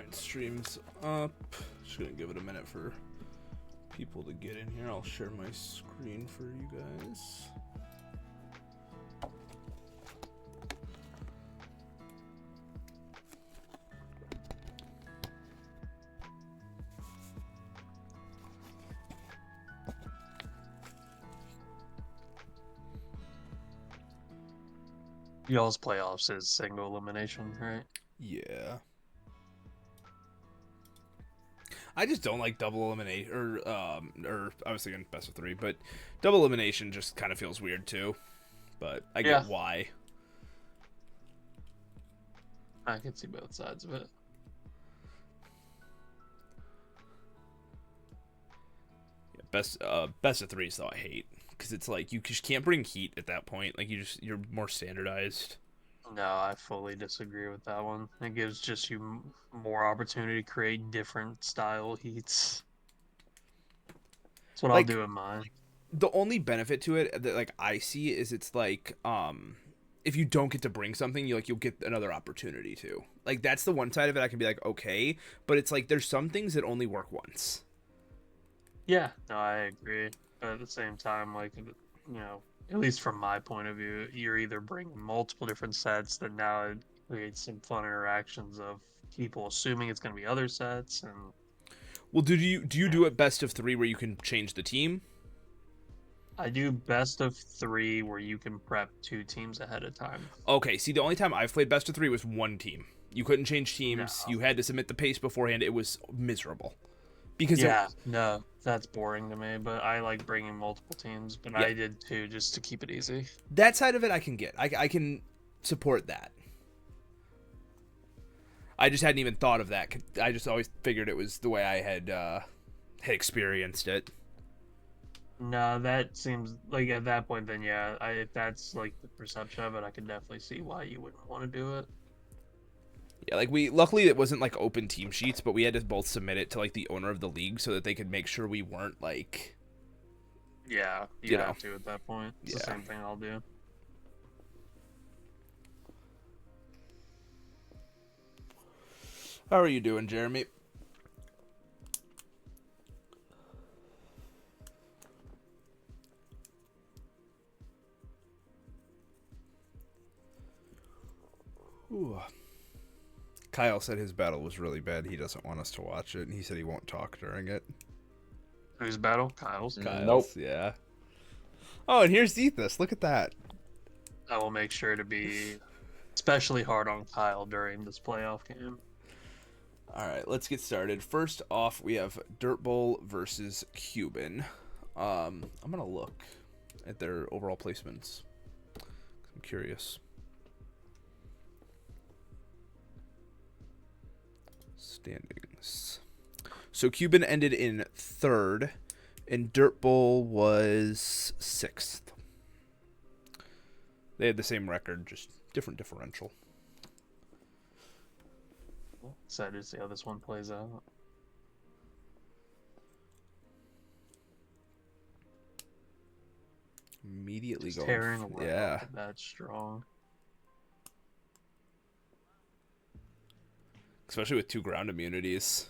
Alright, stream's up. Just gonna give it a minute for people to get in here. I'll share my screen for you guys. Y'all's playoffs is single elimination, right? Yeah. I just don't like double elimination, or I was thinking best of three, but double elimination just kind of feels weird too. But I get why. I can see both sides of it. Yeah, best of threes though I hate, because it's like you just can't bring heat at that point. Like you're more standardized. No, I fully disagree with that one. It gives just you more opportunity to create different style heats. That's what I'll Like do in mine. the only benefit to it that like I see is it's like if you don't get to bring something, you'll get another opportunity to. Like that's the one side of it I can be like okay, but it's like there's some things that only work once. Yeah, no, I agree. But at the same time, like, at least from my point of view, you're either bringing multiple different sets that now it creates some fun interactions of people assuming it's going to be other sets, and Well, do you do it best of three where you can change the team? I do best of three where you can prep two teams ahead of time. Okay, see, the only time I've played best of three was one team. You couldn't change No. teams. You had to submit the pace beforehand. It was miserable. Because no, that's boring to me, but I like bringing multiple teams, but yeah, I did too, just to keep it easy. that side of it I can get. I can support that. I just hadn't even thought of that. I just always figured it was the way I had experienced it. No, that seems like at that point, then yeah, if that's like the perception of it, I can definitely see why you wouldn't want to do it. Yeah, like luckily it wasn't like open team sheets, but we had to both submit it to like the owner of the league so that they could make sure we weren't like. Yeah, you have to at that point. It's the same thing I'll do. How are you doing, Jeremy? Ooh. Kyle said his battle was really bad. He doesn't want us to watch it, and he said he won't talk during it. Whose battle? Kyle's? Nope. Yeah. Oh, and here's Zethus. Look at that. I will make sure to be especially hard on Kyle during this playoff game. All right, let's get started. First off, we have Dirt Bowl versus Cuban. I'm gonna look at their overall placements. I'm curious. Standings. So Cuban ended in third, and Dirt Bowl was sixth. They had the same record, just different differential. Excited to see how this one plays out. Immediately just going. Tearing away yeah. That strong. Especially with two ground immunities.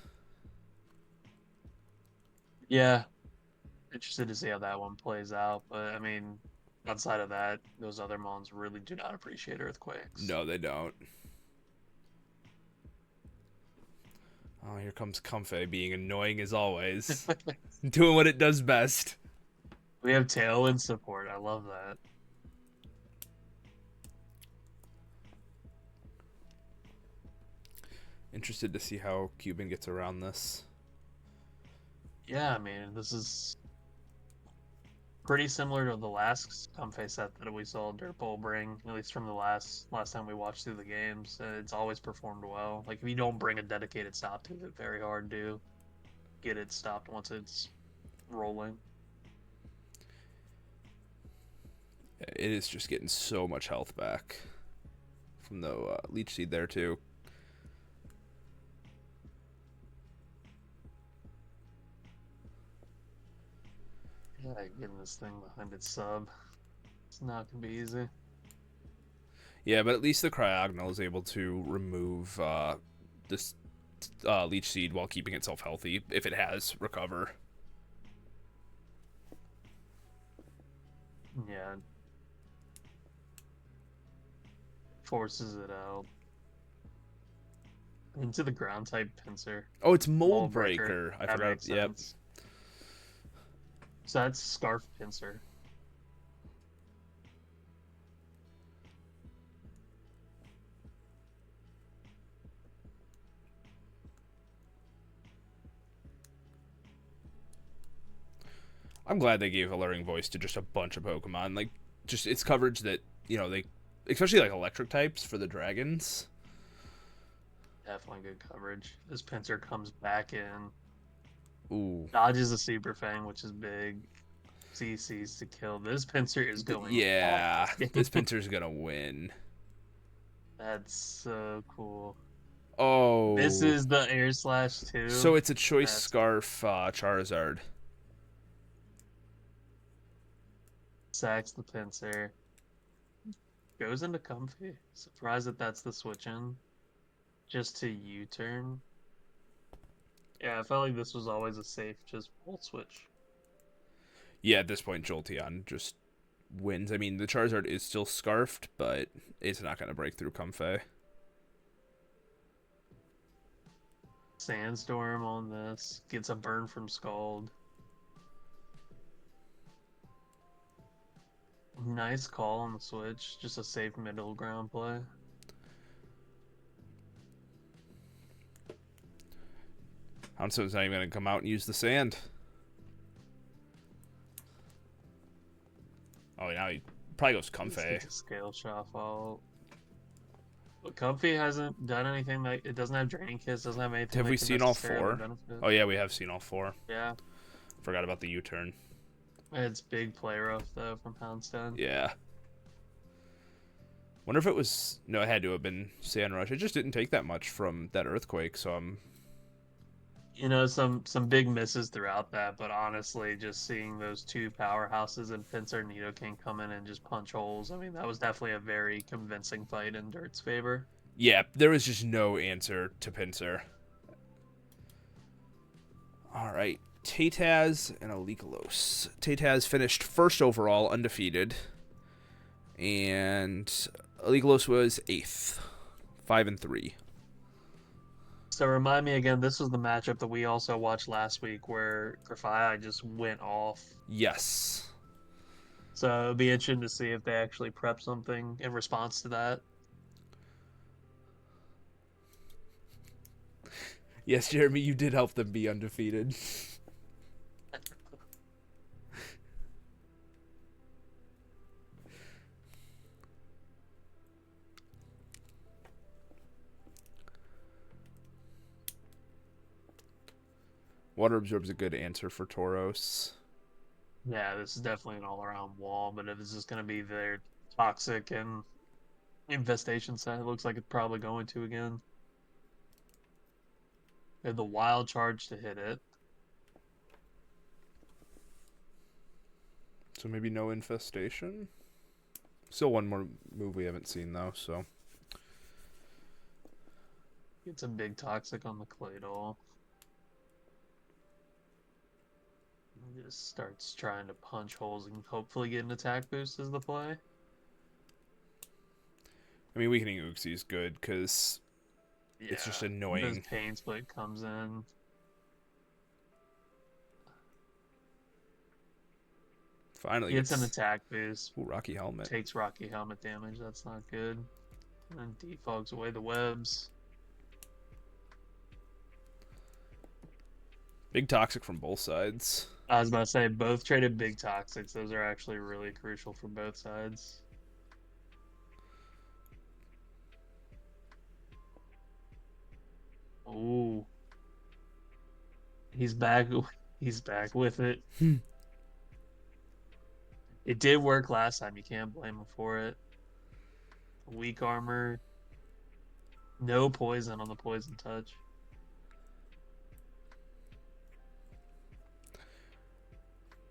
Yeah. Interested to see how that one plays out. But, I mean, outside of that, those other mons really do not appreciate earthquakes. No, they don't. Oh, here comes Comfey being annoying as always. Doing what it does best. We have tailwind support. I love that. Interested to see how Cuban gets around this. Yeah, I mean, this is pretty similar to the last Comfey set that we saw Dirtbowl bring, at least from the last time we watched through the games. It's always performed well. Like, if you don't bring a dedicated stop to it, very hard to get it stopped once it's rolling. It is just getting so much health back from the leech seed there too. Yeah, getting this thing behind its sub. It's not going to be easy. Yeah, but at least the Cryogonal is able to remove this Leech Seed while keeping itself healthy if it has Recover. Yeah. Forces it out. Into the ground type pincer. Oh, it's Mold Mold Breaker. Breaker. I That forgot. makes Yep. sense. So that's Scarf Pincer. I'm glad they gave Alluring Voice to just a bunch of Pokemon. Like, just it's coverage that, they, especially like electric types for the dragons. Definitely good coverage. This pincer comes back in. Ooh. Dodges a Super Fang, which is big. CC's to kill. This pincer is going Yeah, off. this Pincer's gonna win. That's so cool. Oh. This is the Air Slash 2. So it's a Choice That's Scarf Charizard. sacks the pincer. Goes into Comfy. Surprised that that's the switch in. Just to U-turn. Yeah, I felt like this was always a safe just Volt switch. Yeah, at this point, Jolteon just wins. I mean, the Charizard is still scarfed, but it's not going to break through Comfey. Sandstorm on this. Gets a burn from Scald. Nice call on the switch. Just a safe middle ground play. Houndstom's not even going to come out and use the sand. Oh, now he probably goes Comfey. Scale Shot out. But Comfy hasn't done anything that it doesn't have Draining Kiss, doesn't have anything. Have we seen all 4? Benefit. Oh yeah, we have seen all 4. Yeah. Forgot about the U-turn. It's big play rough though from Poundstone. Yeah. Wonder if it was it had to have been Sand Rush. It just didn't take that much from that Earthquake, so I'm some big misses throughout that, but honestly, just seeing those two powerhouses and Pinsir and Nidoking come in and just punch holes, I mean, that was definitely a very convincing fight in Dirt's favor. Yeah, there was just no answer to Pinsir. All right, Tataz and Alikalos. Tataz finished first overall, undefeated, and Alikalos was 8th, 5-3. So remind me again, this was the matchup that we also watched last week where Grafai just went off. Yes. So it'll be interesting to see if they actually prep something in response to that. Yes, Jeremy, you did help them be undefeated. Water Absorb's a good answer for Tauros. Yeah, this is definitely an all-around wall, but if this is going to be their toxic and infestation set, it looks like it's probably going to again. They have the wild charge to hit it. So maybe no infestation? Still one more move we haven't seen, though, so. It's a big toxic on the Claydol. Just starts trying to punch holes and hopefully get an attack boost as the play. I mean, Weakening Uxie is good because it's just annoying. His Pain Split comes in. Finally Gets an attack boost. Ooh, Rocky Helmet. Takes Rocky Helmet damage. That's not good. And then defogs away the webs. Big toxic from both sides. I was about to say, both traded big toxics. Those are actually really crucial for both sides. Ooh. He's back. He's back with it. It did work last time. You can't blame him for it. Weak armor. No poison on the poison touch.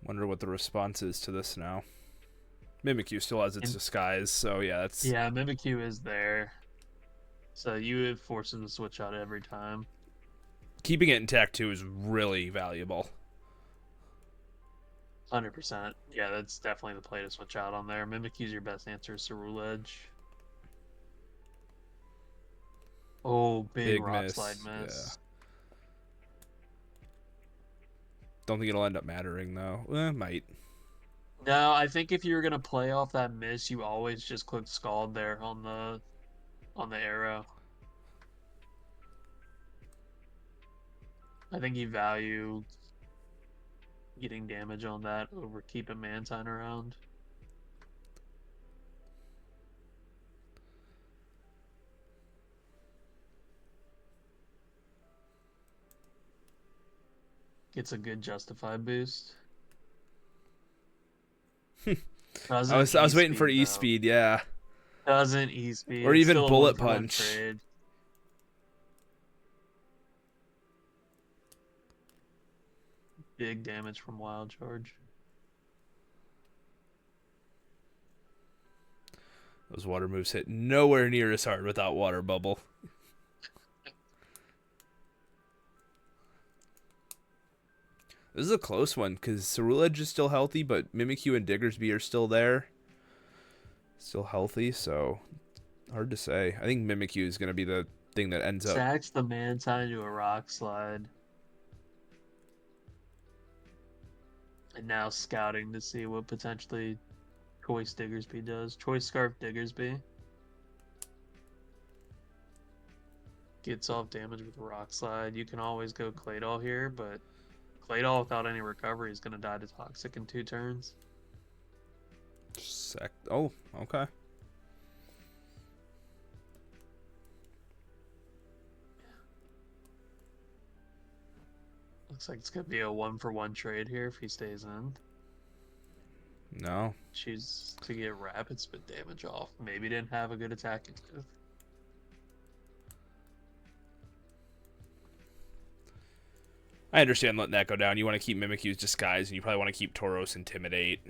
Wonder what the response is to this now. Mimikyu still has its disguise, so yeah, that's... Yeah, Mimikyu is there. So you force him to switch out every time. Keeping it intact too is really valuable. 100%. Yeah, that's definitely the play to switch out on there. Mimikyu's your best answer, Cerule Edge. Oh, big Big rock slide miss. Yeah. miss. Don't think it'll end up mattering though. Might. No, I think if you were gonna play off that miss, you always just click Scald there on the arrow. I think you value getting damage on that over keeping Mantine around. Gets a good justified boost. I Doesn't was waiting for E-speed E though. speed, yeah, Doesn't E-speed. or It's even still a one bullet for one punch. trade. Big damage from Wild Charge. Those water moves hit nowhere near as hard without water bubble. This is a close one because Cerule Edge is still healthy, but Mimikyu and Diggersby are still there. Still healthy, so hard to say. I think Mimikyu is going to be the thing that ends up. Sacks the Mantine to a Rock Slide. And now scouting to see what potentially Choice Diggersby does. Choice Scarf Diggersby. Gets off damage with a Rock Slide. You can always go Claydol here, but Claydol without any recovery is going to die to Toxic in 2 turns. Oh, okay. Looks like it's going to be a 1-for-1 trade here if he stays in. No. Choose to get rapid spit damage off. Maybe didn't have a good attacking tooth. I understand letting that go down. You want to keep Mimikyu's Disguise, and you probably want to keep Tauros Intimidate.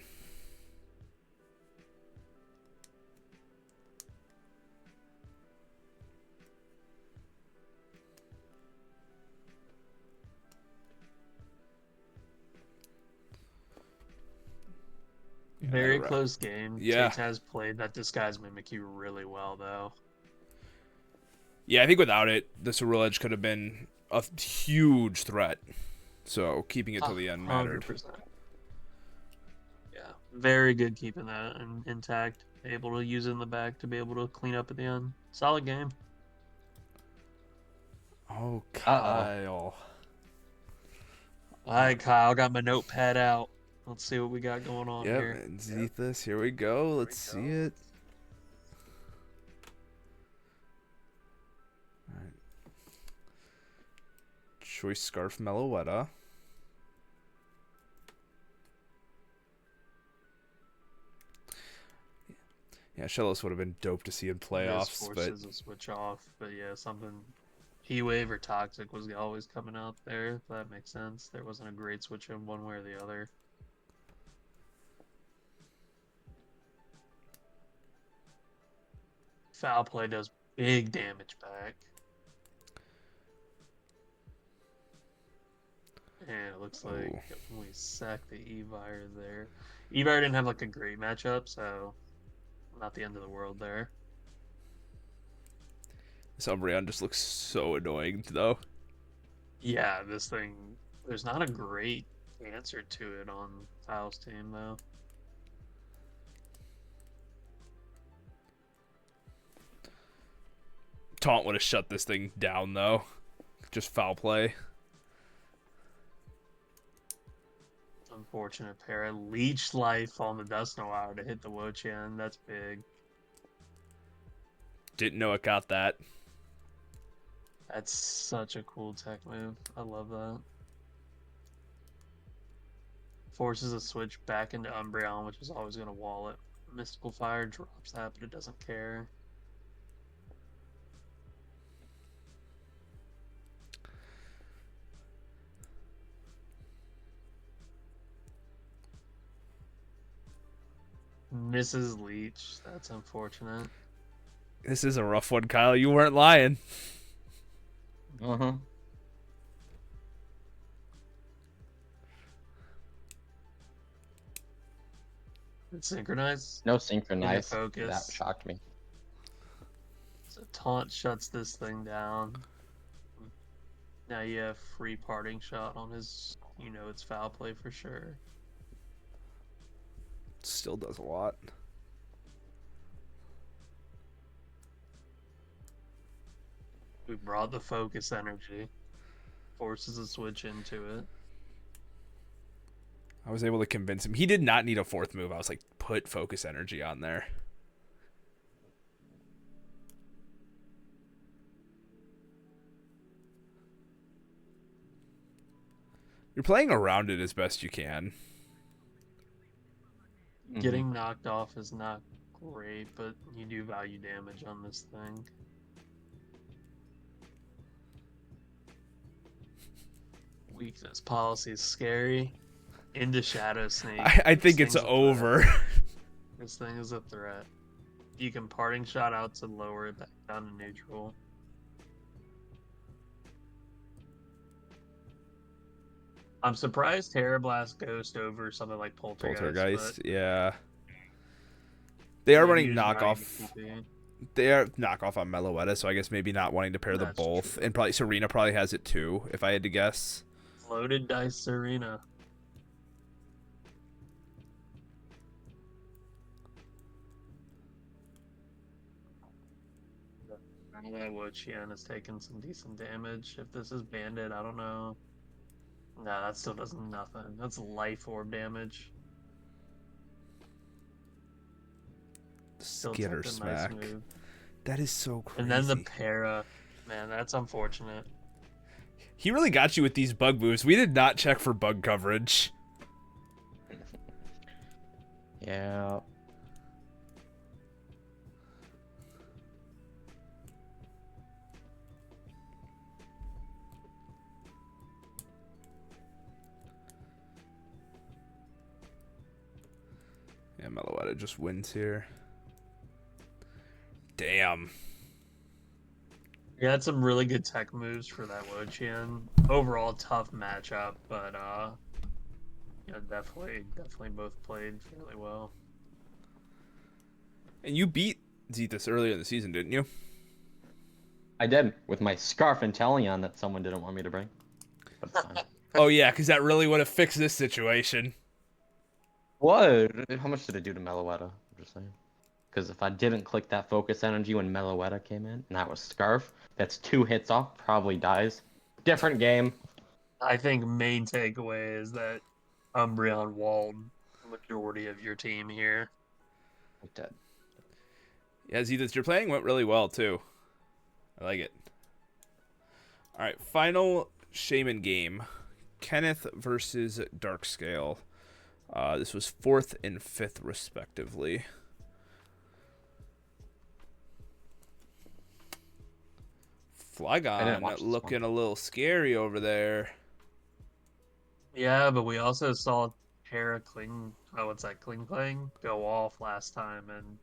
Very close game. Yeah. Tate has played that Disguise Mimikyu really well, though. Yeah, I think without it, the Cerule Edge could have been a huge threat. So keeping it till the end mattered. 100%. Yeah, very good keeping that intact. Able to use it in the back to be able to clean up at the end. Solid game. Oh, Kyle. All right, Kyle, got my notepad out. Let's see what we got going on here. Yep, and Zethus, here we go. Let's see it. All right. Choice Scarf Meloetta. Yeah, Shellos would have been dope to see in playoffs, Forces a switch off, but yeah, something Heat Wave or Toxic was always coming out there. If that makes sense. There wasn't a great switch in one way or the other. Foul play does big damage back. And it looks like we sacked the Evire there. Evire didn't have like a great matchup, so not the end of the world there. This Umbreon just looks so annoying, though. Yeah, this thing, there's not a great answer to it on Kyle's team, though. Taunt would have shut this thing down, though. Just foul play. Unfortunate pair. Leech Life on the Dusknoir to hit the Wo-Chan. That's big. Didn't know it got that. That's such a cool tech move. I love that. Forces a switch back into Umbreon, which is always going to wall it. Mystical Fire drops that, but it doesn't care. Mrs. Leech. That's unfortunate. This is a rough one, Kyle. You weren't lying. Uh-huh. It's synchronized. No Into synchronized. That focus. shocked me. So taunt shuts this thing down. Now you have free parting shot on his. You know it's foul play for sure. Still does a lot. We brought the focus energy. Forces a switch into it. I was able to convince him. He did not need a fourth move. I was like, put focus energy on there. You're playing around it as best you can. Getting knocked off is not great, but you do value damage on this thing. Weakness policy is scary. Into Shadow Snake. I think This it's thing's a over. threat. This thing is a threat. You can parting shot out to lower it back down to neutral. I'm surprised Terra Blast Ghost over something like Poltergeist, yeah. They are running knockoff. They are knockoff on Meloetta, so I guess maybe not wanting to pair the both. True. And probably Serena probably has it too, if I had to guess. Loaded dice Serena. That Wochian has taken some decent damage. If this is Bandit, I don't know. Nah, that still does nothing. That's life orb damage. Still Skitter took a smack. nice move. That is so crazy. And then the para. Man, that's unfortunate. He really got you with these bug moves. We did not check for bug coverage. Yeah. Yeah, Meloetta just wins here. Damn. We had some really good tech moves for that Wochian. Overall, tough matchup, but yeah, definitely both played fairly well. And you beat Zethus earlier in the season, didn't you? I did, with my Scarf Intellion that someone didn't want me to bring. But it's fine. Oh, yeah, because that really would have fixed this situation. What? How much did it do to Meloetta? I'm just saying. Because if I didn't click that focus energy when Meloetta came in, and that was Scarf, that's 2 hits off, probably dies. Different game. I think main takeaway is that Umbreon walled the majority of your team here. Dead. Yeah, Zethus, your playing went really well, too. I like it. All right, final Shaman game. Kenneth versus Darkscale. This was 4th and 5th, respectively. Flygon looking a little scary over there. Yeah, but we also saw Terra Kling. Oh, what's that? Kling go off last time, and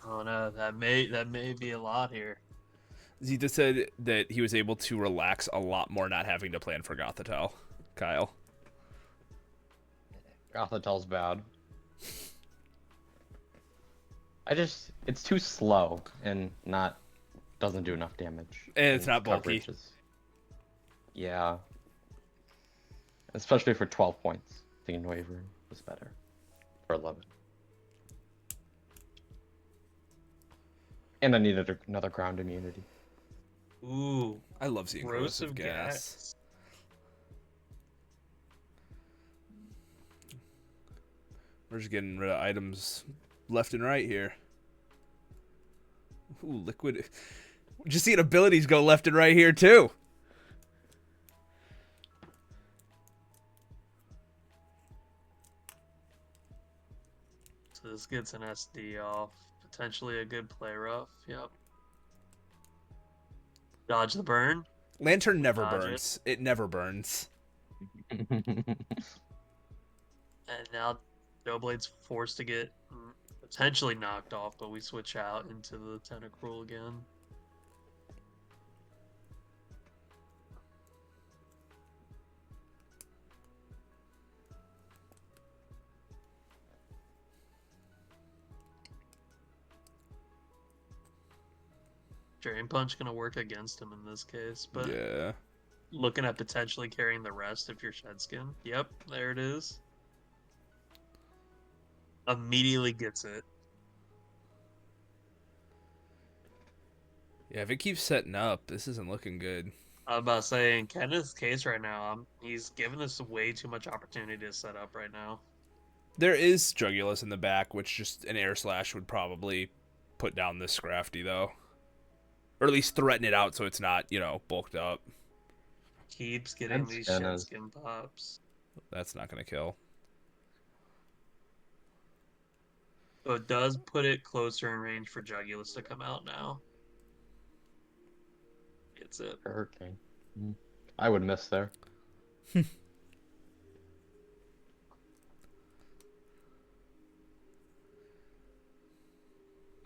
oh no, that may be a lot here. Zeta said that he was able to relax a lot more not having to plan for Gothitelle. Kyle. Gothitel's bad. It's too slow and doesn't do enough damage. And it's not bulky. Yeah. Especially for 12 points. I think Noivern was better. For 11. And I needed another ground immunity. Ooh, I love seeing corrosive gas. We're just getting rid of items left and right here. Ooh, liquid. Just seeing abilities go left and right here, too. So this gets an SD off. Potentially a good play rough. Yep. Dodge the burn. Lantern never burns. It never burns. And now Doughblade's forced to get potentially knocked off, but we switch out into the Tentacruel again. Drain Punch gonna work against him in this case, but Yeah. looking at potentially carrying the rest if you're Shedskin. Yep, there it is. Immediately gets it. Yeah, if it keeps setting up, this isn't looking good. I was about to say, in Kenneth's case right now, he's giving us way too much opportunity to set up right now. There is Drugulus in the back, which just an air slash would probably put down this Scrafty, though. Or at least threaten it out so it's not, bulked up. Keeps getting these Shedskin pops. That's not going to kill. So it does put it closer in range for Jugulus to come out now. Gets it. Hurricane. I would miss there.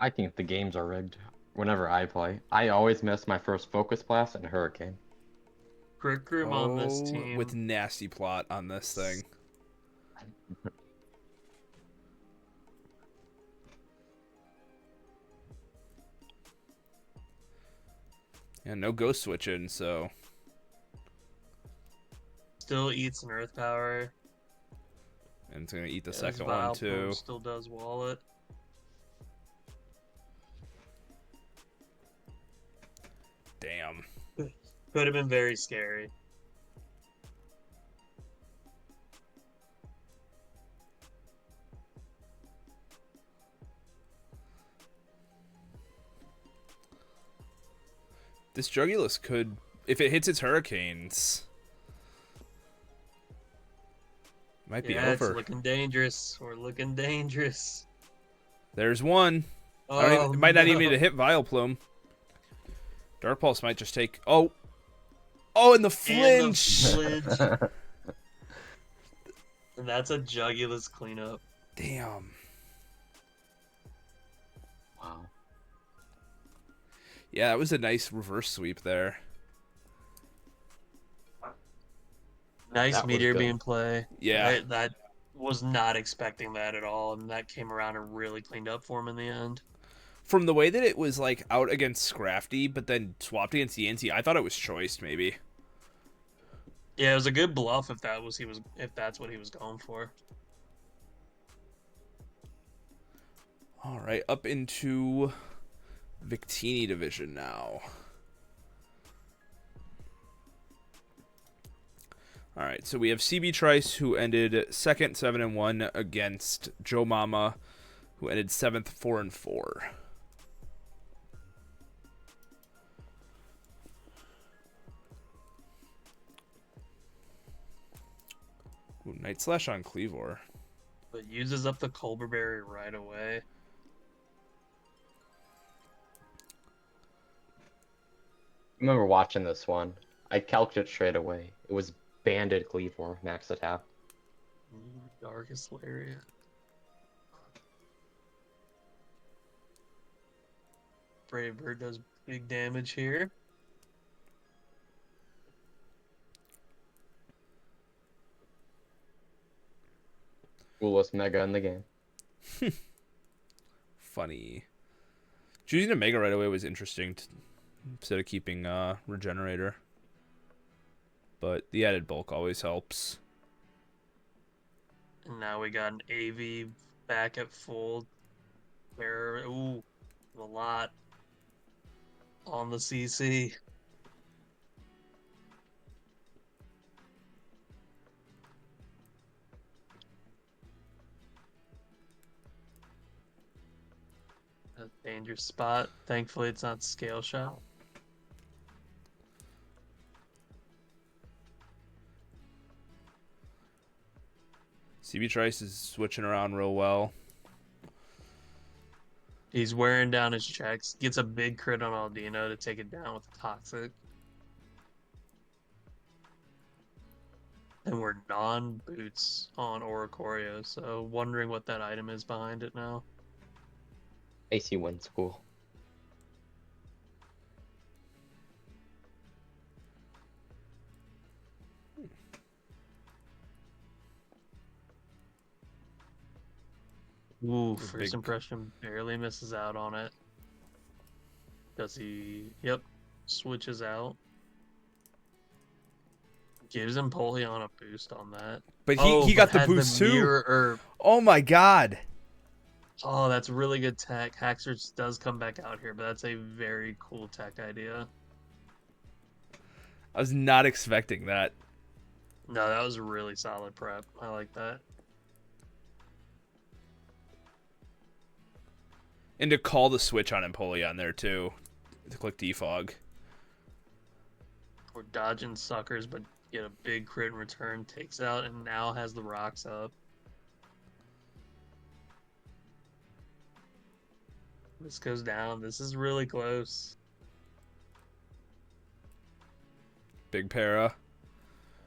I think the games are rigged. Whenever I play, I always miss my first Focus Blast and Hurricane. Crick Room on this team. With nasty plot on this thing. Yeah, no ghost switching, so. Still eats an Earth Power. And it's going to eat the second one, too. Still does wallet. Damn. Could have been very scary. This Drugulus could, if it hits its hurricanes, might be over. It's looking dangerous. We're looking dangerous. There's one. It might not even need to hit Vileplume. Dark Pulse might just take. Oh, and the flinch. And that's a Jugulus cleanup. Damn. Wow. Yeah, that was a nice reverse sweep there. Nice meteor beam play. Yeah. That was not expecting that at all, and that came around and really cleaned up for him in the end. From the way that it was like out against Scrafty, but then swapped against Yancey, I thought it was choiced maybe. Yeah, it was a good bluff if that's what he was going for. All right, up into Victini division now. All right, so we have CB Trice, who ended second 7-1 against Joe Mama, who ended 7th 4-4. Ooh, Night Slash on Cleavor. But uses up the Culber Berry right away. I remember watching this one. I calced it straight away. It was Banded Cleavor, max attack. Darkest Lariat. Brave Bird does big damage here. Coolest Mega in the game. Funny. Choosing a Mega right away was interesting instead of keeping Regenerator. But the added bulk always helps. And now we got an AV back at full. Ooh, a lot on the CC. A dangerous spot. Thankfully, it's not scale shot. CB Trice is switching around real well. He's wearing down his checks. Gets a big crit on Aldino to take it down with Toxic. And we're non-boots on Oricorio, so wondering what that item is behind it now. AC Wind School. Ooh, first impression barely misses out on it. Does he? Yep. Switches out. Gives Empoleon a boost on that. But Oh, he but got the has the boost too. mirror herb. Oh my god. Oh, that's really good tech. Haxorus does come back out here, but that's a very cool tech idea. I was not expecting that. No, that was a really solid prep. I like that. And to call the switch on Empoleon there too. To click defog. We're dodging suckers, but get a big crit in return. Takes out and now has the rocks up. This goes down. This is really close. Big para.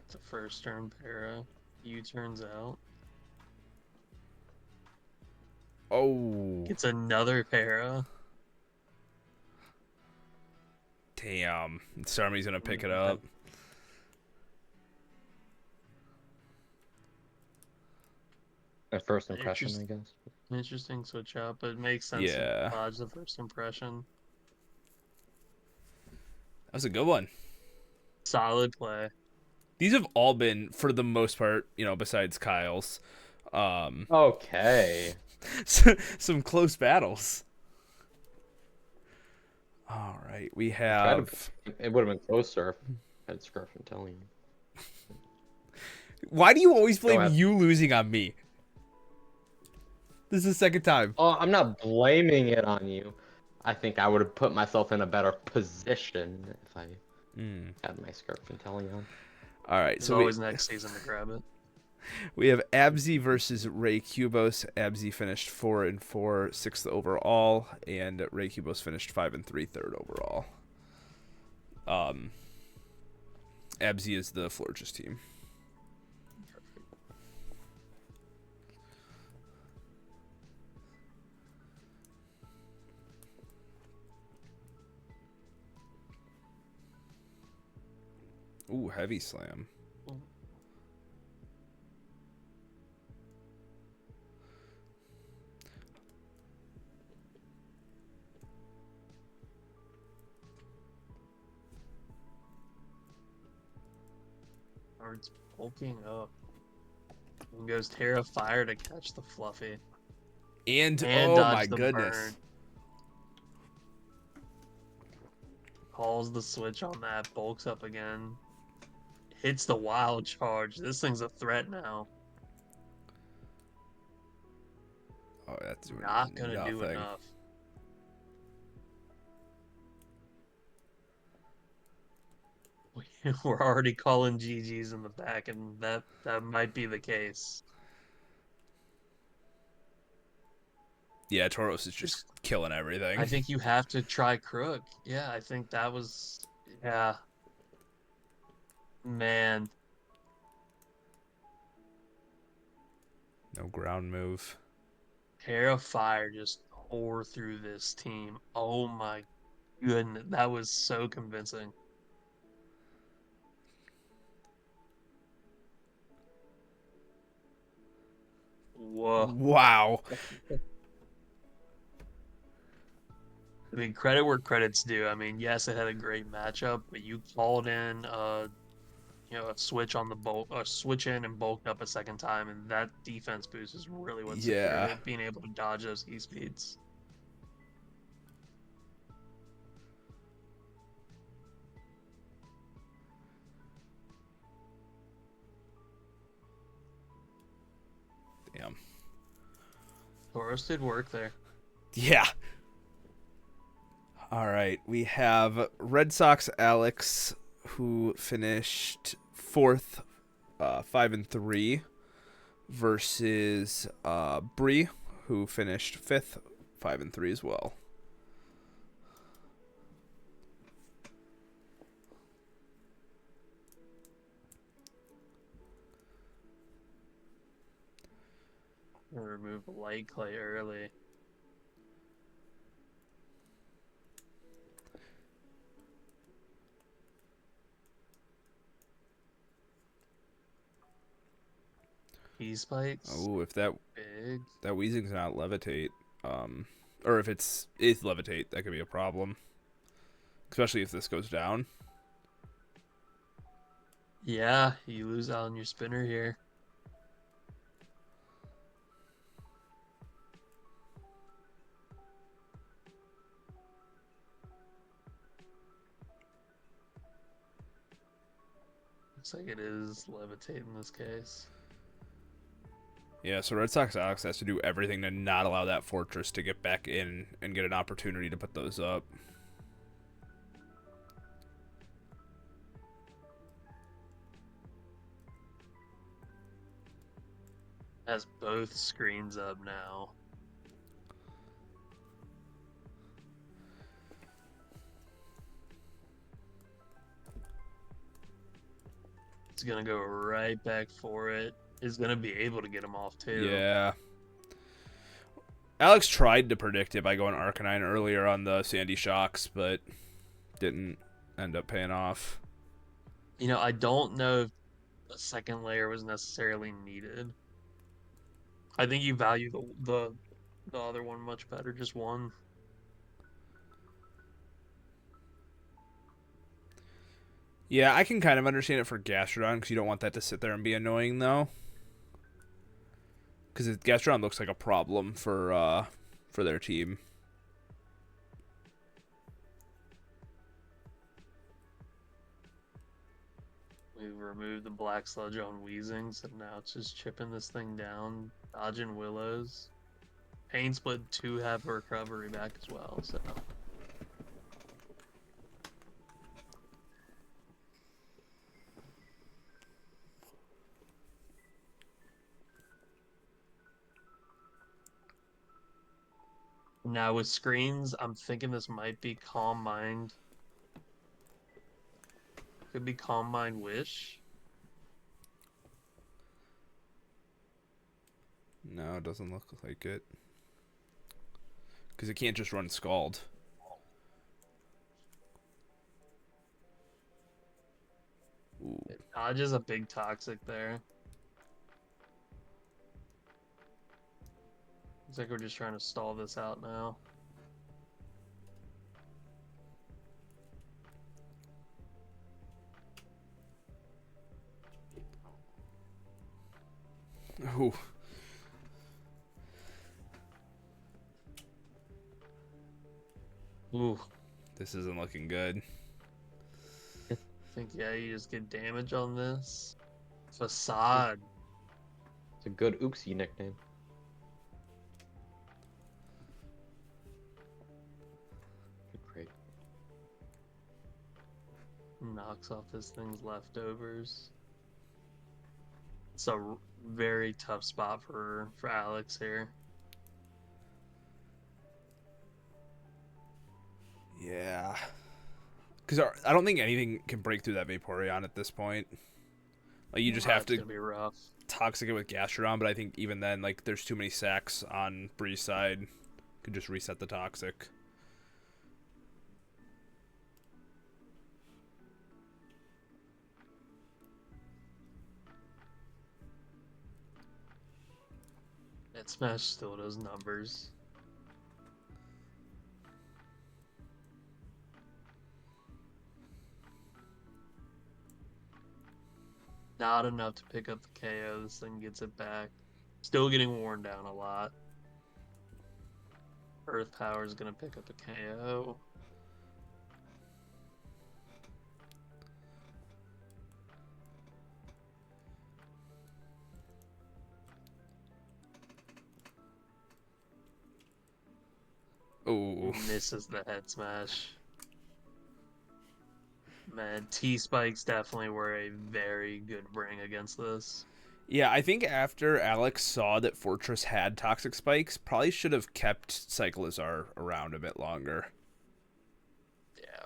It's a first turn para. U turns out. Oh. It's another para. Damn. Starmie's gonna pick it up. A first impression, I guess. Interesting switch up, but it makes sense to dodge the first impression. That was a good one. Solid play. These have all been, for the most part, besides Kyle's, Okay. some close battles. All right, we have. It would have been closer if I had Scarf and telling you. Why do you always blame you losing on me? This is the second time. Oh, I'm not blaming it on you. I think I would have put myself in a better position if I had my Scarf and telling on. All right, so always next season to grab it. We have Abzi versus Ray Kubos. Abzi finished 4-4, 6th overall, and Ray Kubos finished 5-3, 3rd overall. Abzi is the Florges team. Ooh, heavy slam. It's bulking up. And goes Terra Fire to catch the Fluffy. And oh my goodness. Burn. Calls the switch on that, bulks up again. Hits the wild charge. This thing's a threat now. Oh, that's not gonna do enough. We're already calling GGs in the back, and that might be the case. Yeah, Tauros is just killing everything. I think you have to try Crook. Yeah, I think that was... Yeah. Man. No ground move. Terra Fire just tore through this team. Oh my goodness. That was so convincing. Whoa. Wow. I mean, credit where credit's due. I mean, yes, it had a great matchup, but you called in, a switch on the bulk, a switch in and bulked up a second time, and that defense boost is really what secured it, being able to dodge those E-speeds. Damn. Tauros did work there. Yeah. All right, we have Red Sox Alex, who finished 4th, 5-3, versus Bree, who finished 5th, 5-3 as well. Remove light clay early. E-spikes. Oh, if that Weezing's not levitate, or if it's levitate, that could be a problem. especially if this goes down. Yeah, you lose out on your spinner here. Looks like it is levitate in this case. Yeah, so Red Sox Alex has to do everything to not allow that fortress to get back in and get an opportunity to put those up. Has both screens up now. It's gonna go right back for it. Is gonna be able to get him off too. Yeah. Alex tried to predict it by going Arcanine earlier on the Sandy Shocks, but didn't end up paying off. You know, I don't know if a second layer was necessarily needed. I think you value the other one much better, just one. Yeah, I can kind of understand it for Gastrodon because you don't want that to sit there and be annoying, though. Because Gastrodon looks like a problem for their team. We've removed the Black Sludge on Weezing, so now it's just chipping this thing down, dodging Willows. Pain Split 2 have a recovery back as well, so... Now with screens, I'm thinking this might be Calm Mind. Could be Calm Mind Wish. No, it doesn't look like it. Because it can't just run Scald. Ooh. It dodges a big Toxic there. Looks like we're just trying to stall this out now. Ooh. Ooh. This isn't looking good. I think, yeah, you just get damage on this. Facade. It's a good Ooksy nickname. Great. Knocks off this thing's leftovers. It's a very tough spot for Alex here. Yeah. Because I don't think anything can break through that Vaporeon at this point. Like, you just have It's to gonna be rough. Toxic it with Gastrodon, but I think even then, like, there's too many sacks on Bree's side. Could just reset the Toxic. That Smash still does numbers. Not enough to pick up the KO. This thing gets it back. Still getting worn down a lot. Earth Power is going to pick up a KO. Oh. Misses the head smash. Man, T-Spikes definitely were a very good bring against this. Yeah, I think after Alex saw that Fortress had Toxic Spikes, probably should have kept Cyclizar around a bit longer. Yeah.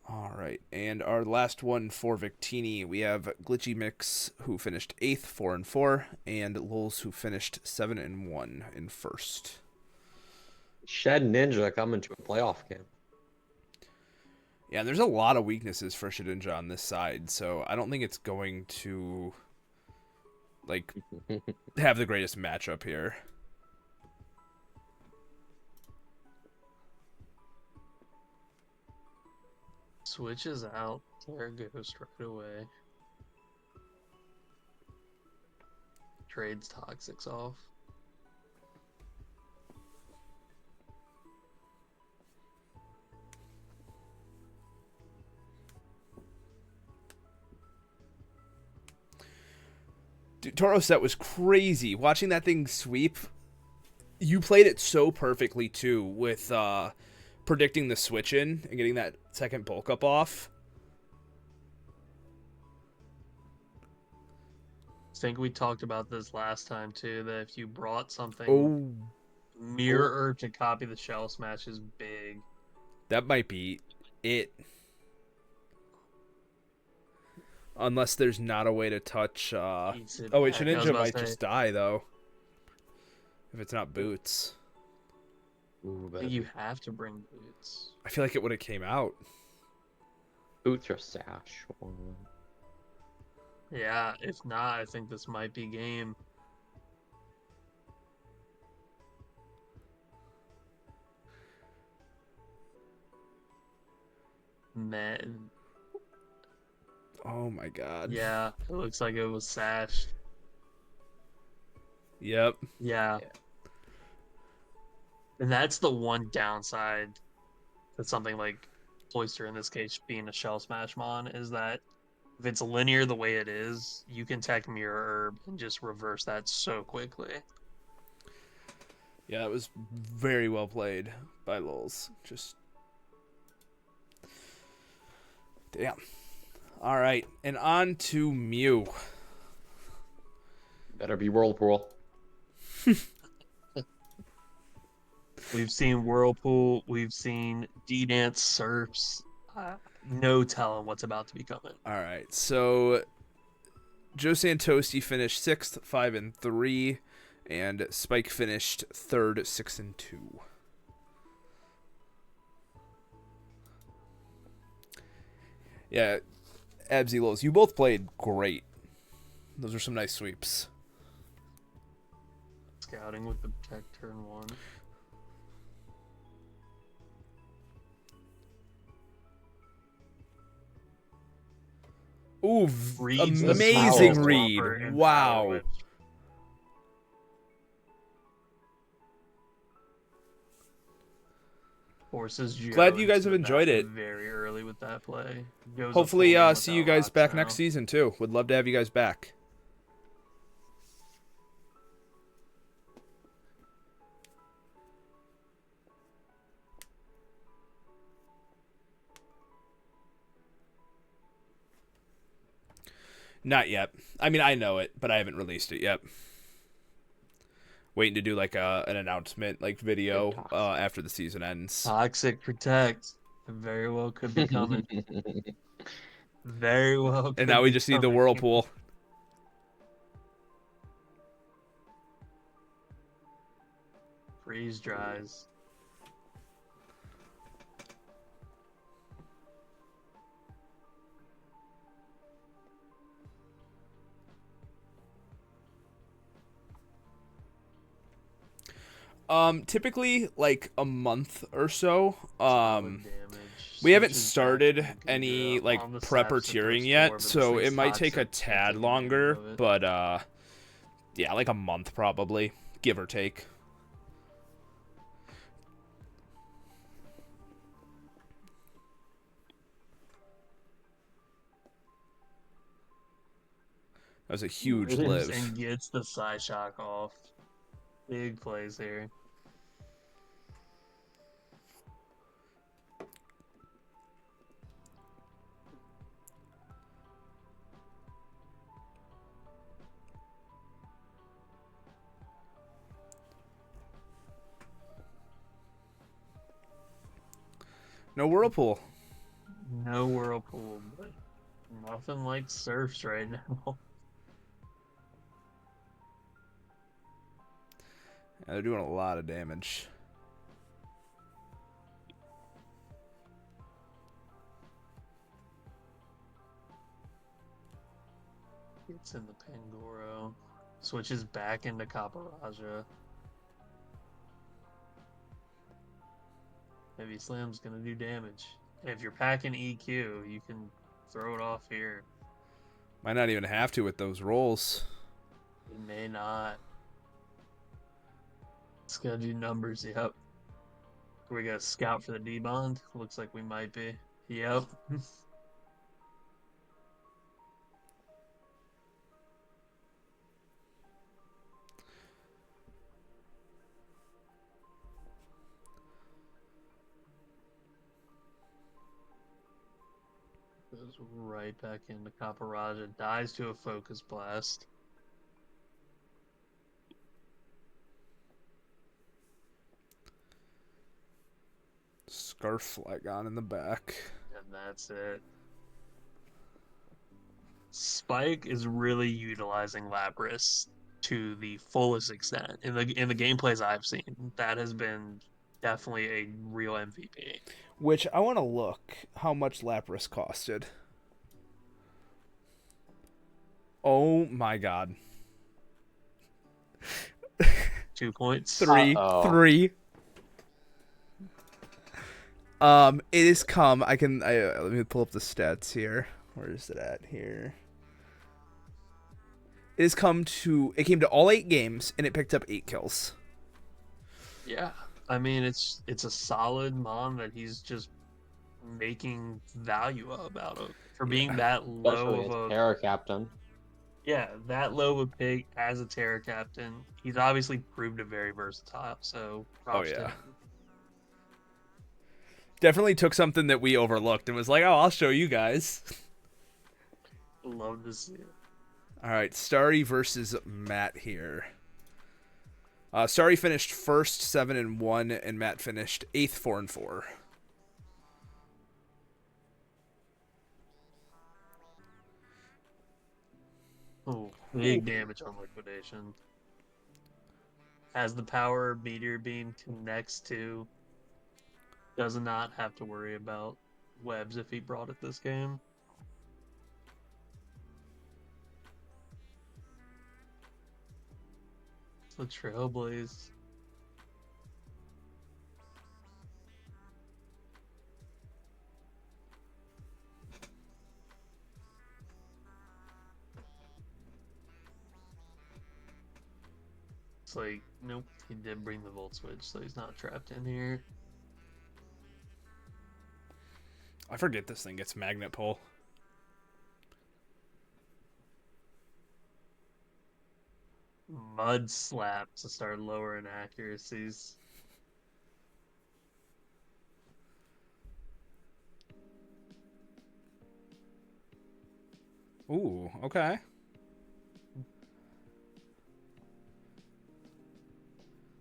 All right, and our last one for Victini, we have Glitchy Mix, who finished 8th, 4-4, and Lulz, who finished 7-1 in first. Shed Ninja coming to a playoff game. Yeah, and there's a lot of weaknesses for Shedinja on this side, so I don't think it's going to, like, have the greatest matchup here. Switches out. There goes right away. Trades Toxics off. Dude, Toro set was crazy. Watching that thing sweep, you played it so perfectly too with predicting the switch in and getting that second bulk up off. I think we talked about this last time too, that if you brought something Oh, Mirror Herb to copy the Shell Smash is big. that might be it. Unless there's not a way to touch. Eats it Oh wait, back. I was Shedinja about might to say, just die though. If it's not boots. Ooh, I think but you have to bring boots. I feel like it would have came out. boots or sash. Yeah, if not, I think this might be game. Man, Oh my god. yeah, it looks like it was Sash. Yep. Yeah. And that's the one downside to something like Cloister, in this case being a Shell Smash Mon, is that if it's linear the way it is, you can tech Mirror Herb and just reverse that so quickly. Yeah, it was very well played by Lulz. Just damn. All right, and on to Mew. Better be Whirlpool. We've seen Whirlpool, we've seen D-Dance Surfs. No telling what's about to be coming. All right, so Joe Santosi finished 6th, 5-3, and Spike finished 3rd, 6-2. Yeah, Absy Lulz, you both played great. Those are some nice sweeps. Scouting with the Protect turn 1. Ooh, Reads the amazing Soul read. Swapper and Power Wow. Whip. Forces Joe Glad you guys into have the enjoyed back it. very early with that play. Goes a Hopefully, full game see you without guys rocks back now. next season too. Would love to have you guys back. Not yet. I mean, I know it, but I haven't released it yet. Waiting to do like an announcement, like video, after the season ends. Toxic Protect. It very well could be coming. Very well could And now we be just need the coming. Whirlpool. Freeze dries. Typically like a month or so. Solid damage. We haven't Switches back started to the any Gudra like on the prep or Sap's tiering supposed yet, to, but so this it thing's might take a toxic, can't tad take advantage longer, of it. but yeah, like a month probably, give or take. That was a huge Lives live. and gets the Psyshock off. Big plays here. No Whirlpool. No Whirlpool, but nothing like Surfs right now. Yeah, they're doing a lot of damage. It's in the Pangoro. Switches back into Caparaja. Heavy Slam's gonna do damage. If you're packing EQ, you can throw it off here. Might not even have to with those rolls. You may not. It's gonna do numbers, yep. We got a scout for the D-bond. Looks like we might be. Yep. Goes right back into Kaparaja. Dies to a focus blast. Scarf flag on in the back. And that's it. Spike is really utilizing Lapras to the fullest extent in the gameplays I've seen. That has been definitely a real MVP. Which I want to look how much Lapras costed. Oh my god. 2 points. Three. Uh-oh. It has come. Let me pull up the stats here. Where is it at here? It came to all 8 games and it picked up 8 kills. Yeah. I mean, it's a solid mon that he's just making value out of for being that low Especially of as a Terra Captain. that low of a pick as a Terra captain. He's obviously proved it very versatile. So props to him. Definitely took something that we overlooked and was like, "Oh, I'll show you guys." Love to see it. All right, Starry versus Matt here. Starry finished first 7-1, and Matt finished 8th 4-4. Oh, big damage on liquidation. As the power meteor beam connects to, does not have to worry about webs if he brought it this game. It's the Trailblaze. It's like, nope, he did bring the Volt Switch, so he's not trapped in here. I forget this thing gets magnet pull. Mud Slap to start lowering accuracies. Ooh, okay.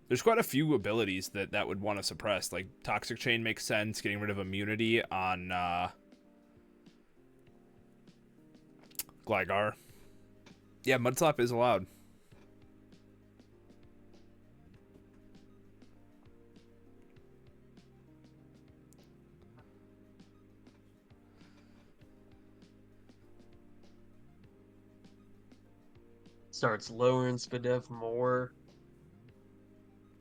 There's quite a few abilities that would want to suppress. Like, Toxic Chain makes sense. Getting rid of immunity on Gligar. Yeah, Mudslap is allowed. Starts lowering Spadef more.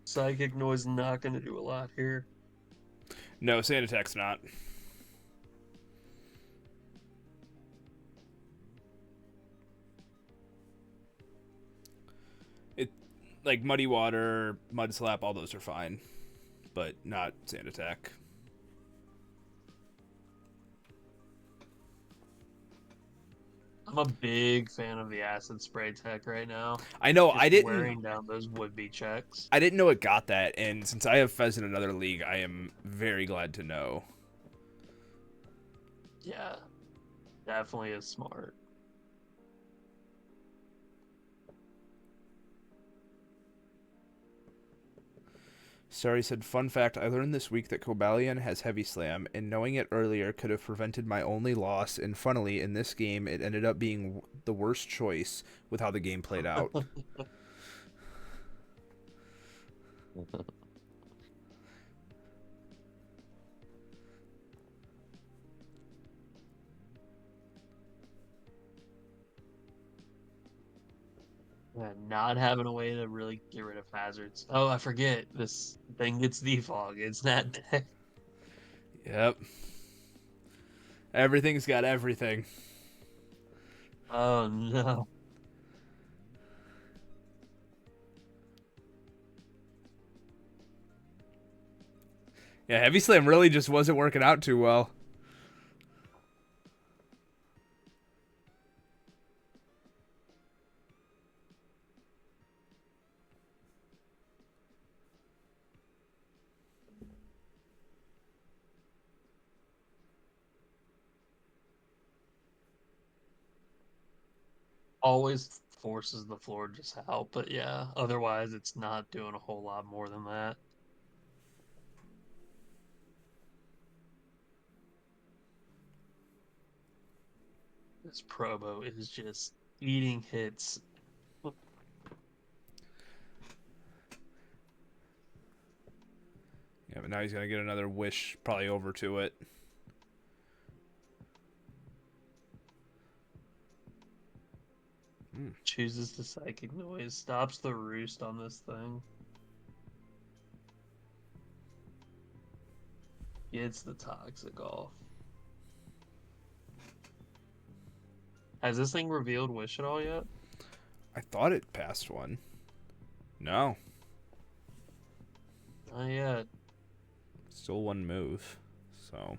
Psychic Noise not going to do a lot here. No, Sand Attack's not. It, like, Muddy Water, Mud Slap, all those are fine. But not Sand Attack. I'm a big fan of the acid spray tech right now. I know, Just I didn't... wearing down those would-be checks. I didn't know it got that, and since I have Fez in another league, I am very glad to know. Yeah, definitely is smart. Sorry said, fun fact, I learned this week that Cobalion has Heavy Slam, and knowing it earlier could have prevented my only loss, and funnily, in this game, it ended up being the worst choice with how the game played out. Yeah, not having a way to really get rid of hazards. Oh, I forget. This thing gets defog. It's that deck. Yep. Everything's got everything. Oh no. Yeah, Heavy Slam really just wasn't working out too well. Always forces the floor just out, but yeah, otherwise it's not doing a whole lot more than that. This Probo is just eating hits. Yeah, but now he's gonna get another wish probably over to it. Chooses the psychic noise, stops the roost on this thing. Gets the toxic off. Has this thing revealed wish at all yet? I thought it passed one. No. Not yet. Still one move. So.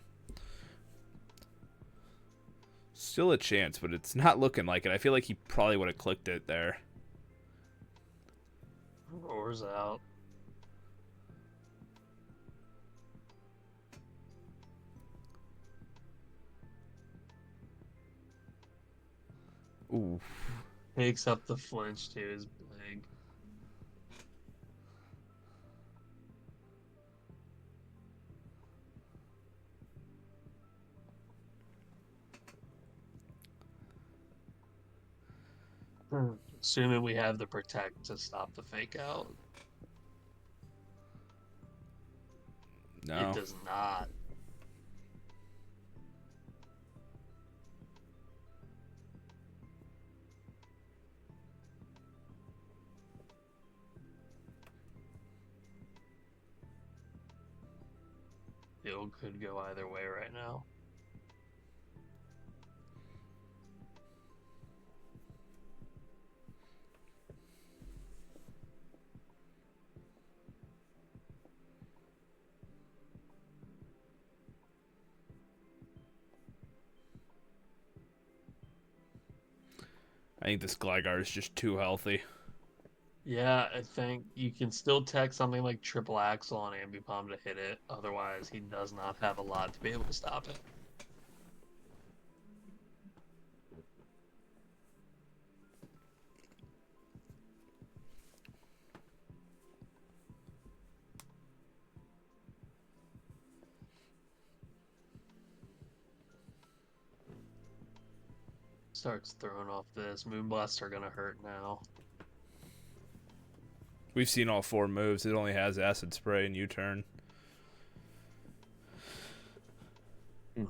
Still a chance, but it's not looking like it. I feel like he probably would have clicked it there. Roars out. Ooh. Takes up the flinch to his leg. Assuming we have the protect to stop the fake out. No. It does not. It could go either way right now. I think this Gligar is just too healthy. Yeah, I think you can still tech something like triple axle on Ambipom to hit it. Otherwise, he does not have a lot to be able to stop it. Starts throwing off this. Moonblasts are gonna hurt now. We've seen all 4 moves. It only has Acid Spray and U-Turn. Mhm.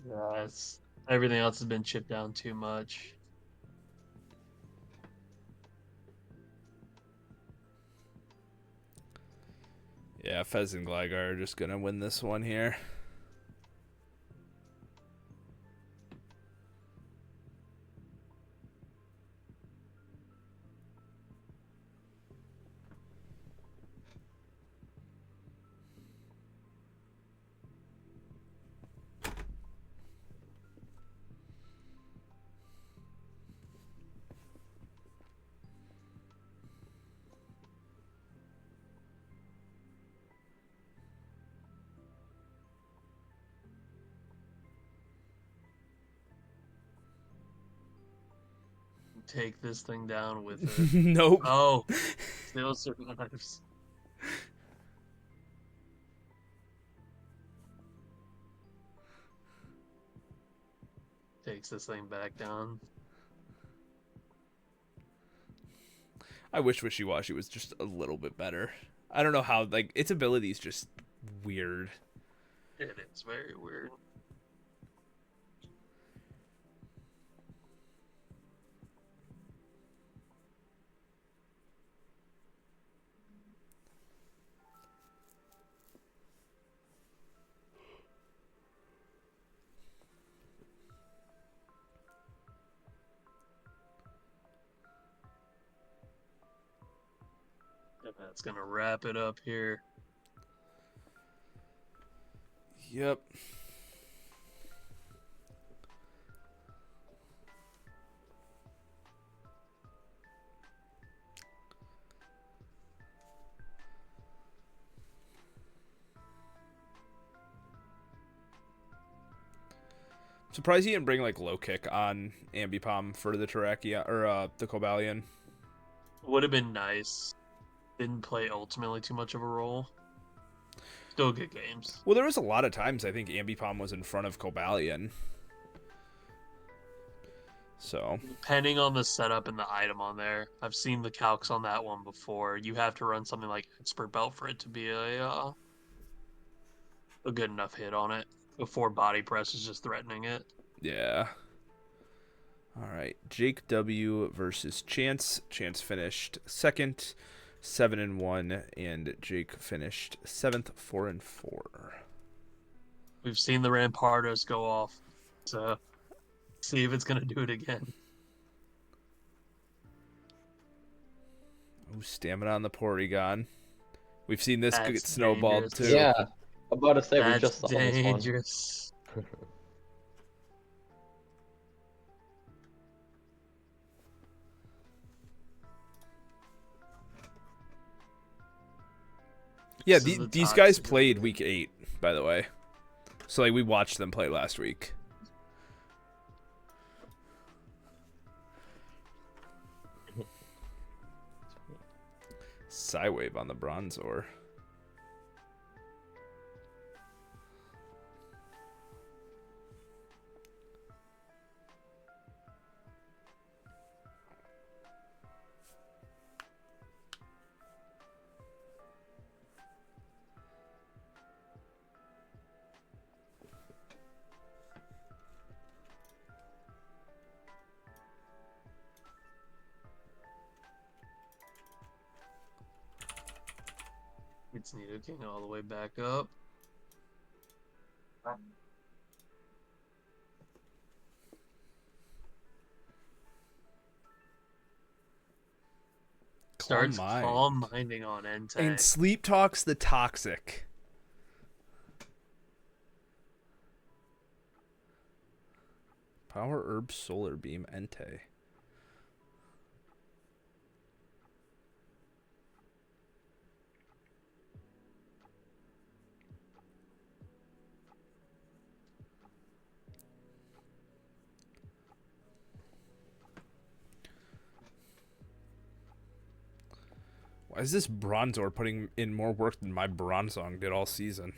Yeah, everything else has been chipped down too much. Yeah, Fez and Gligar are just going to win this one here. Take this thing down with it. Nope. Oh, still survives. Takes this thing back down. I wish Wishy-Washy was just a little bit better. I don't know how, like, its ability is just weird. It is very weird. That's gonna wrap it up here. Yep. Surprised he didn't bring like low kick on Ambipom for the Terrakion or the Cobalion. Would have been nice. Didn't play ultimately too much of a role. Still good games. Well, there was a lot of times I think Ambipom was in front of Cobalion. So Depending on the setup and the item on there, I've seen the calcs on that one before. You have to run something like Expert Belt for it to be a good enough hit on it before Body Press is just threatening it. yeah. All right, Jake W versus Chance. Chance finished second, 7-1, and Jake finished seventh, 4-4. We've seen the Rampardos go off, so see if it's gonna do it again. Ooh, stamina on the Porygon. We've seen this get That's snowballed dangerous. too. Yeah, I'm about to say we That's just saw this one. dangerous. Yeah, This is the these guys toxic- played week 8, by the way. So like we watched them play last week. Psywave on the Bronzor. It's Nidoking all the way back up. Starts Mind. calm minding on Entei. And Sleep Talks the Toxic. Power Herb Solar Beam Entei. Why is this Bronzor putting in more work than my Bronzong did all season?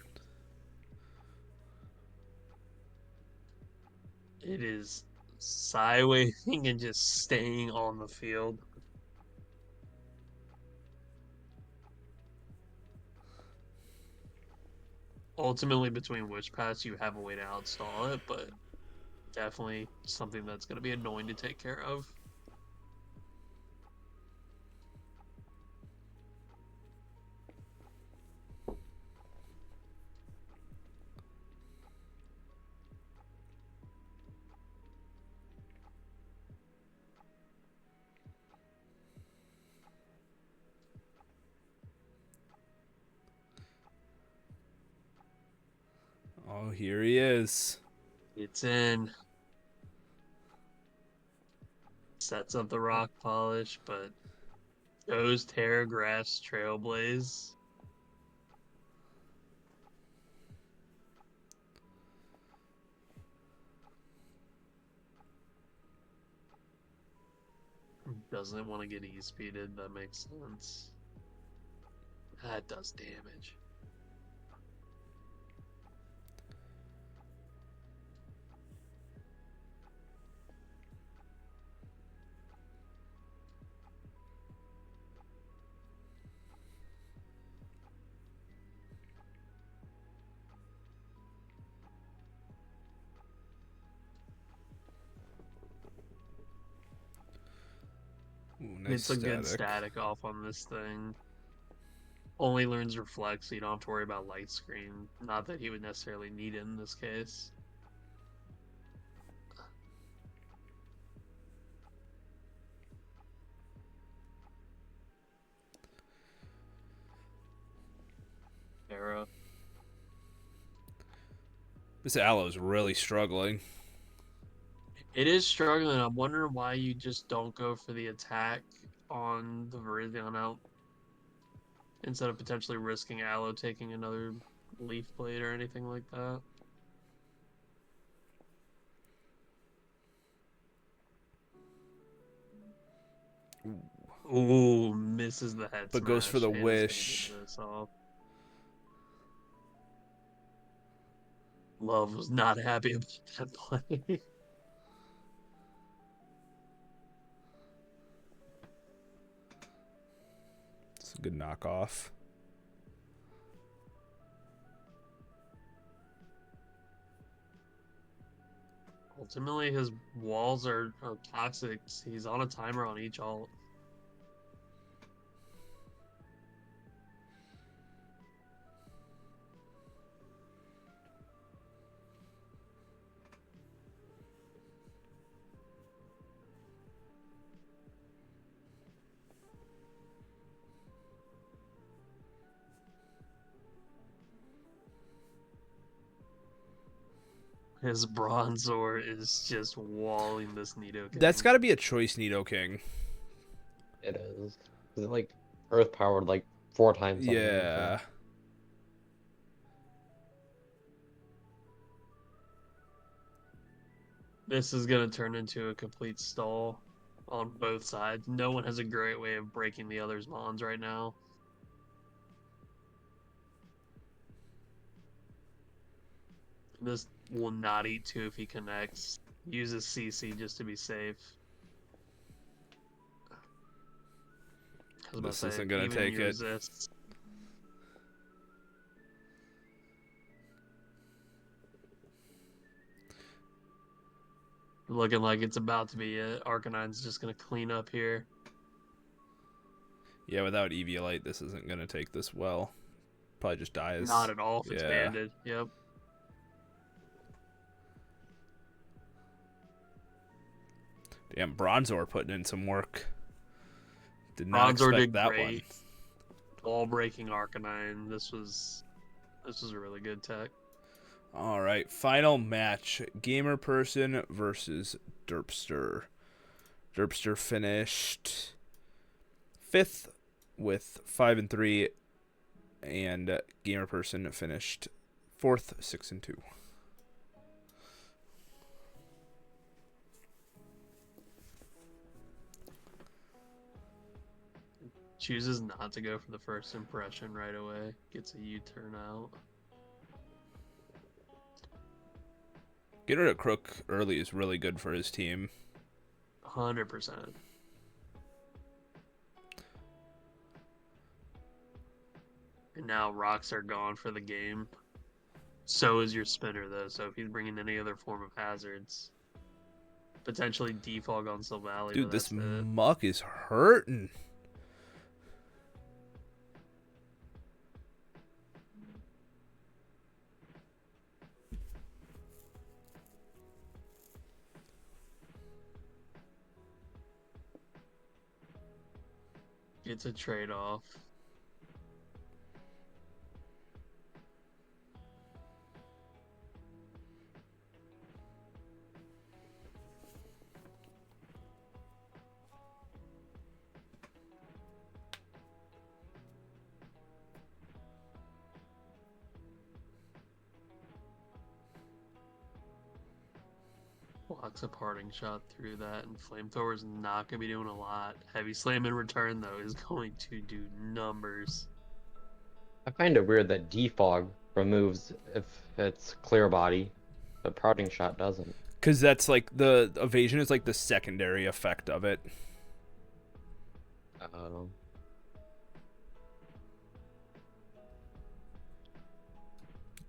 It is sidewaving and just staying on the field. Ultimately, between Witch Pass, you have a way to outstall it, but definitely something that's going to be annoying to take care of. Oh, here he is. It's in. Sets up the rock polish, but goes Terra Grass Trailblaze. Doesn't want to get E-speeded, that makes sense. That does damage. Ooh, nice It's a good static. static off on this thing. Only learns Reflect, so you don't have to worry about Light Screen. Not that he would necessarily need it in this case. This Aloe's really struggling. It is struggling. I'm wondering why you just don't go for the attack on the Viridian out instead of potentially risking Aloe taking another Leaf Blade or anything like that. Ooh, misses the head But smash. goes for the and is gonna get wish. this off. Love was not happy about that play. It's a good knockoff. Ultimately, his walls are toxic. He's on a timer on each ult. His Bronzor is just walling this Nidoking. That's got to be a choice Nidoking. It is. Is it like earth powered like 4 times something? Yeah. This is going to turn into a complete stall on both sides. No one has a great way of breaking the other's mons right now. This will not eat 2 if he connects. Uses CC just to be safe. This isn't going to take it. Resists. Looking like it's about to be it. Arcanine's just going to clean up here. Yeah, without Eviolite, this isn't going to take this well. Probably just dies. Not at all if it's banded. Yep. Damn, Bronzor putting in some work. Did not expect that one. Wall breaking Arcanine. This was a really good tech. All right, final match: Gamer Person versus Derpster. Derpster finished 5th with 5-3, and Gamer Person finished 4th, 6-2. Chooses not to go for the first impression right away. Gets a U-turn out. Getting rid of Crook early is really good for his team. 100%. And now rocks are gone for the game. So is your spinner, though. So if he's bringing any other form of hazards, potentially defog on Silvally. Dude, this muck is hurting. It's a trade-off. Blocks a parting shot through that, and Flamethrower's not going to be doing a lot. Heavy Slam in return, though, is going to do numbers. I find it weird that defog removes if it's clear body, but parting shot doesn't. Because that's like the evasion is like the secondary effect of it.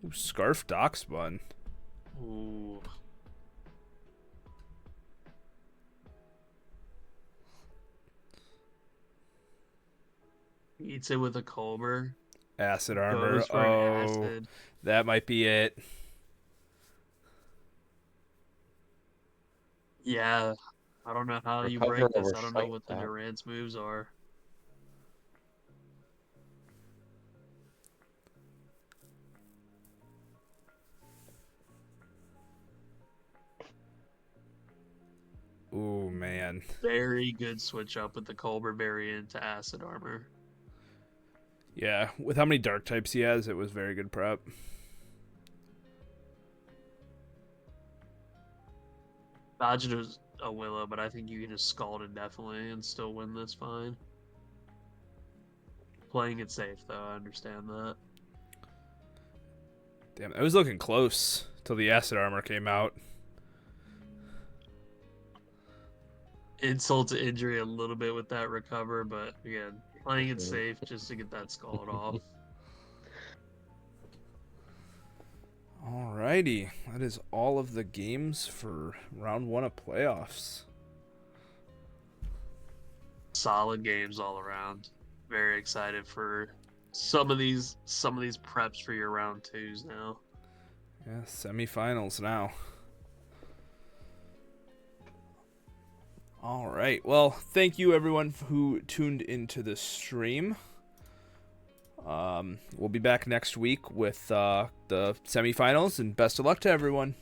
Ooh, Scarf Dock Spun. Ooh. Eats it with a Culber. Acid armor. Oh, acid. That might be it. Yeah. I don't know how you break this. I don't know what the Durant's moves are. Ooh, man. Very good switch up with the Colbur variant to Acid Armor. Yeah, with how many dark types he has, it was very good prep. Dodged a Willow, but I think you can just Scald it definitely and still win this fine. Playing it safe, though, I understand that. Damn, I was looking close till the acid armor came out. Insult to injury a little bit with that recover, but again, playing it safe just to get that Scald off. Alrighty, that is all of the games for round 1 of playoffs. Solid games all around. Very excited for some of these preps for your round 2s now. Yeah, semifinals now. All right. Well, thank you everyone who tuned into the stream. We'll be back next week with the semifinals, and best of luck to everyone.